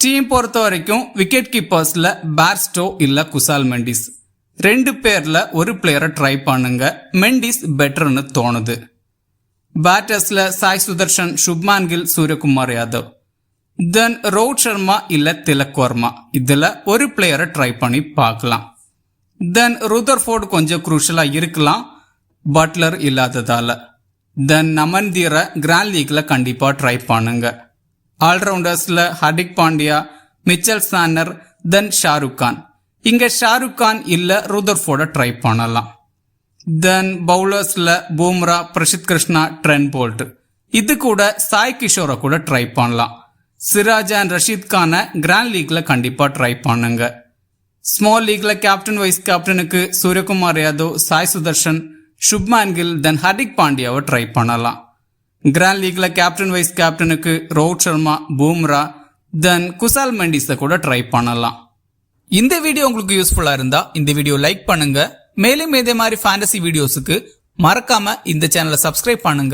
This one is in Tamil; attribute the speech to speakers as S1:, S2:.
S1: டீம் பொறுத்த வரைக்கும் விக்கெட் கீப்பர்ஸ்ல பேர்ஸ்டோ இல்ல குசால் மெண்டிஸ் 2 பேர்ல ஒரு பிளேயரை ட்ரை பண்ணுங்க. மெண்டிஸ் பெட்டர்னு தோணுது. பேட்டர்ஸ்ல சாய் சுதர்ஷன், சுப்மான் கில், சூரியகுமார் யாதவ். தென் ரோஹித் சர்மா இல்ல திலக் வர்மா, இதுல ஒரு பிளேயரை ட்ரை பண்ணி பார்க்கலாம். தென் ருதர்ஃபோர்டு கொஞ்சம் குரூஷலா இருக்கலாம் பட்லர் இல்லாததால. தென் நமன்தீரை கிராண்ட் லீக்ல கண்டிப்பா ட்ரை பண்ணுங்க. ஆல்ரவுண்டர்ஸ்ல ஹர்திக் பாண்டியா, மிச்சல் சானர், தென் ஷாருக் கான். இங்க ஷாருக் கான் இல்ல ருதர்ஃபோர்ட ட்ரை பண்ணலாம். தென் பவுலர்ஸ்ல பும்ரா, பிரசித் கிருஷ்ணா, ட்ரெண்ட் போல்ட். இது கூட சாய் கிஷோரை கூட ட்ரை பண்ணலாம். சிராஜ் அண்ட் ரஷீத் கானை கிராண்ட் லீக்ல கண்டிப்பா ட்ரை பண்ணுங்க. ஸ்மால் லீக்ல கேப்டன் வைஸ் கேப்டனுக்கு சூரியகுமார் யாதவ், சாய் சுதர்ஷன், சுப்மான் கில், தென் ஹர்திக் பாண்டியாவை ட்ரை பண்ணலாம். கிராண்ட் லீக்ல கேப்டன் வைஸ் கேப்டனுக்கு ரோஹித் சர்மா, பும்ரா, தென் குசால் மெண்டிஸை கூட ட்ரை பண்ணலாம். இந்த வீடியோ உங்களுக்கு யூஸ்ஃபுல்லா இருந்தா இந்த வீடியோ லைக் பண்ணுங்க. மேலும் இதே மாதிரி ஃபேண்டசி வீடியோஸுக்கு மறக்காம இந்த சேனலை சப்ஸ்கிரைப் பண்ணுங்க.